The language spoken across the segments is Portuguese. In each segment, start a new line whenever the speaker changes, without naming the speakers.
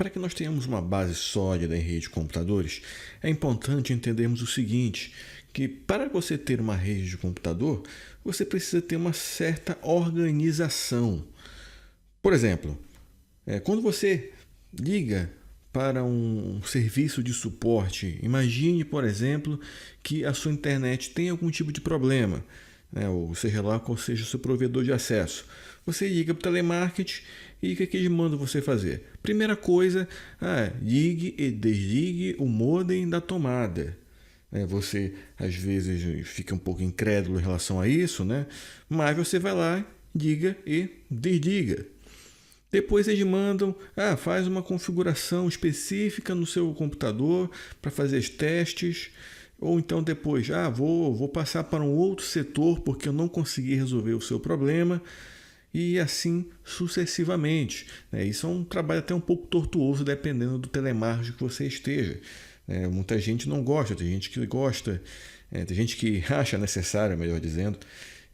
para que nós tenhamos uma base sólida em rede de computadores, é importante entendermos o seguinte, que para você ter uma rede de computador, você precisa ter uma certa organização. Por exemplo, quando você liga para um serviço de suporte, imagine, por exemplo, que a sua internet tem algum tipo de problema, né? Ou seja lá qual seja o seu provedor de acesso. Você liga para o telemarketing e o que eles mandam você fazer? Primeira coisa, ligue e desligue o modem da tomada. Você às vezes fica um pouco incrédulo em relação a isso, né? Mas você vai lá, liga e desliga. Depois eles mandam, faz uma configuração específica no seu computador para fazer os testes. Ou então depois, vou passar para um outro setor porque eu não consegui resolver o seu problema. E assim sucessivamente. Isso é um trabalho até um pouco tortuoso, dependendo do telemarketing que você esteja. Muita gente não gosta, tem gente que gosta, tem gente que acha necessário, melhor dizendo.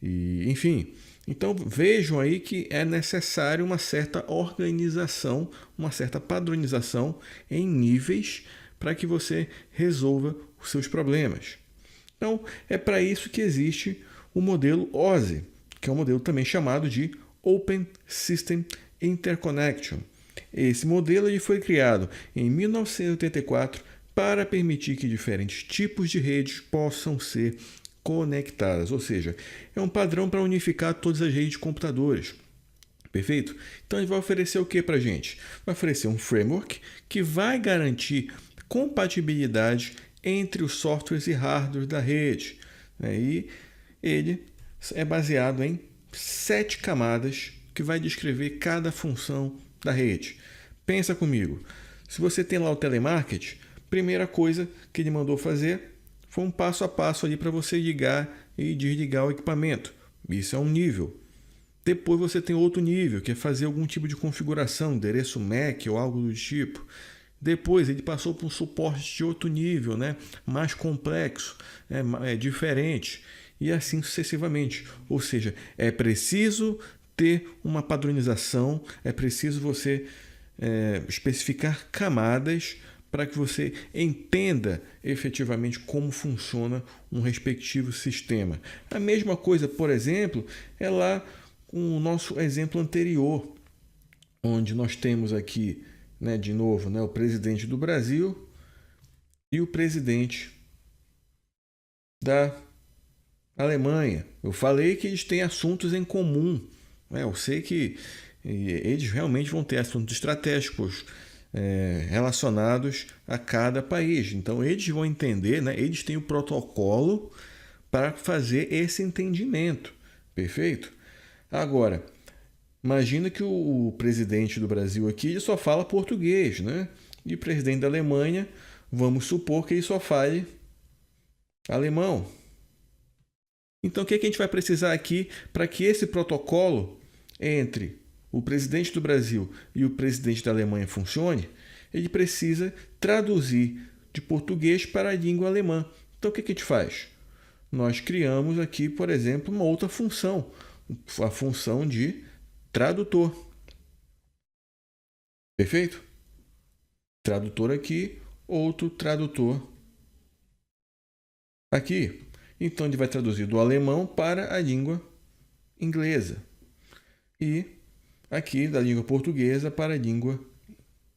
E, enfim, então vejam aí que é necessário uma certa organização, uma certa padronização em níveis para que você resolva os seus problemas. Então, é para isso que existe o modelo OSI, que é um modelo também chamado de Open System Interconnection. Esse modelo ele foi criado em 1984 para permitir que diferentes tipos de redes possam ser conectadas, ou seja, é um padrão para unificar todas as redes de computadores. Perfeito? Então ele vai oferecer o que para a gente? Vai oferecer um framework que vai garantir compatibilidade entre os softwares e hardwares da rede. E ele é baseado em 7 camadas que vai descrever cada função da rede. Pensa comigo, se você tem lá o telemarketing, primeira coisa que ele mandou fazer foi um passo a passo ali para você ligar e desligar o equipamento. Isso é um nível. Depois você tem outro nível, que é fazer algum tipo de configuração, endereço MAC ou algo do tipo. Depois ele passou para um suporte de outro nível, mais complexo, diferente. E assim sucessivamente. Ou seja, é preciso ter uma padronização, é preciso você especificar camadas para que você entenda efetivamente como funciona um respectivo sistema. A mesma coisa, por exemplo, é lá com o nosso exemplo anterior, onde nós temos aqui, de novo, o presidente do Brasil e o presidente da Alemanha. Eu falei que eles têm assuntos em comum. Eu sei que eles realmente vão ter assuntos estratégicos relacionados a cada país. Então, eles vão entender, eles têm o protocolo para fazer esse entendimento. Perfeito? Agora, imagina que o presidente do Brasil aqui ele só fala português, E o presidente da Alemanha, vamos supor que ele só fale alemão. Então, o que a gente vai precisar aqui para que esse protocolo entre o presidente do Brasil e o presidente da Alemanha funcione? Ele precisa traduzir de português para a língua alemã. Então, o que a gente faz? Nós criamos aqui, por exemplo, uma outra função, a função de tradutor. Perfeito? Tradutor aqui, outro tradutor aqui. Então, ele vai traduzir do alemão para a língua inglesa. E aqui, da língua portuguesa para a língua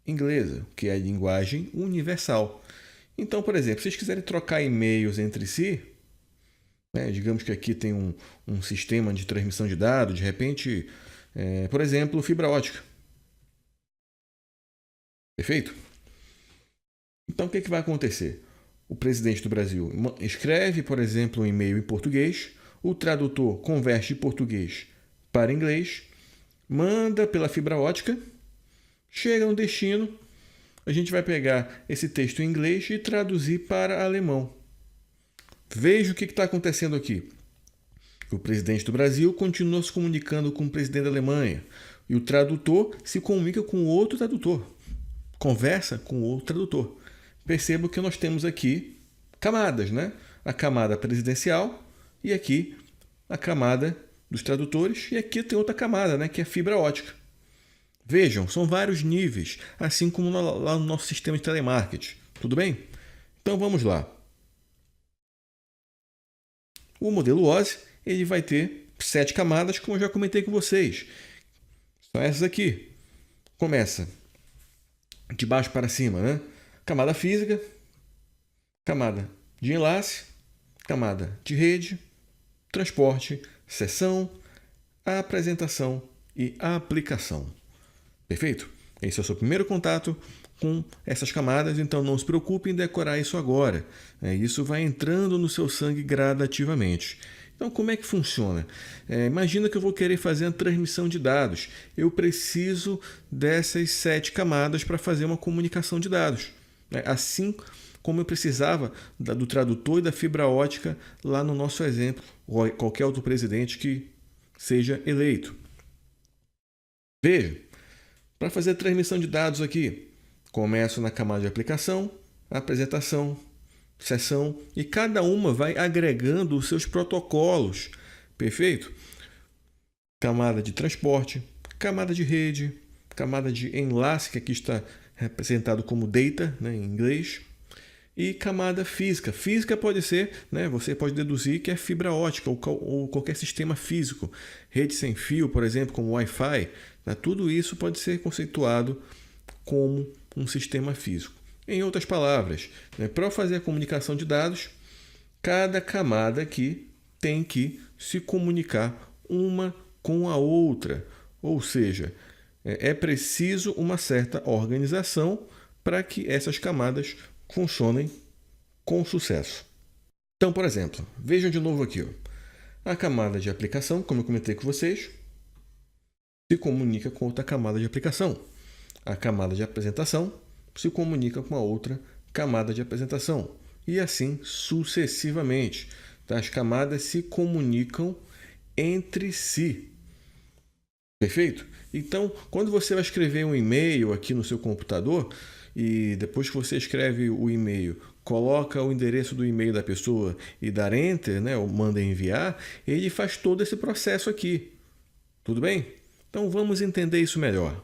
inglesa, que é a linguagem universal. Então, por exemplo, se vocês quiserem trocar e-mails entre si, digamos que aqui tem um sistema de transmissão de dados, de repente, por exemplo, fibra ótica. Perfeito? Então, o que vai acontecer? O presidente do Brasil escreve, por exemplo, um e-mail em português, o tradutor converte de português para inglês, manda pela fibra ótica, chega no destino, a gente vai pegar esse texto em inglês e traduzir para alemão. Veja o que está acontecendo aqui. O presidente do Brasil continua se comunicando com o presidente da Alemanha e o tradutor se comunica com outro tradutor, conversa com outro tradutor. Perceba que nós temos aqui camadas, A camada presidencial e aqui a camada dos tradutores e aqui tem outra camada, que é a fibra ótica. Vejam, são vários níveis, assim como lá no nosso sistema de telemarketing. Tudo bem? Então vamos lá. O modelo OSI ele vai ter 7 camadas, como eu já comentei com vocês. São essas aqui. Começa de baixo para cima, né? Camada física, camada de enlace, camada de rede, transporte, sessão, apresentação e aplicação. Perfeito? Esse é o seu primeiro contato com essas camadas, então não se preocupe em decorar isso agora. Isso vai entrando no seu sangue gradativamente. Então, como é que funciona? Imagina que eu vou querer fazer a transmissão de dados. Eu preciso dessas 7 camadas para fazer uma comunicação de dados. Assim como eu precisava do tradutor e da fibra ótica lá no nosso exemplo, ou qualquer outro presidente que seja eleito. Veja, para fazer a transmissão de dados aqui, começo na camada de aplicação, apresentação, sessão, e cada uma vai agregando os seus protocolos. Perfeito? Camada de transporte, camada de rede, camada de enlace, que aqui está representado como data, né, em inglês, e camada física. Física pode ser, né, você pode deduzir que é fibra ótica ou qualquer sistema físico. Rede sem fio, por exemplo, como Wi-Fi. Né, tudo isso pode ser conceituado como um sistema físico. Em outras palavras, né, para fazer a comunicação de dados, cada camada aqui tem que se comunicar uma com a outra. Ou seja, é preciso uma certa organização para que essas camadas funcionem com sucesso. Então, por exemplo, vejam de novo aqui. A camada de aplicação, como eu comentei com vocês, se comunica com outra camada de aplicação. A camada de apresentação se comunica com a outra camada de apresentação. E assim sucessivamente. As camadas se comunicam entre si. Perfeito? Então, quando você vai escrever um e-mail aqui no seu computador, e depois que você escreve o e-mail, coloca o endereço do e-mail da pessoa e dar Enter, né, ou manda enviar, ele faz todo esse processo aqui. Tudo bem? Então vamos entender isso melhor.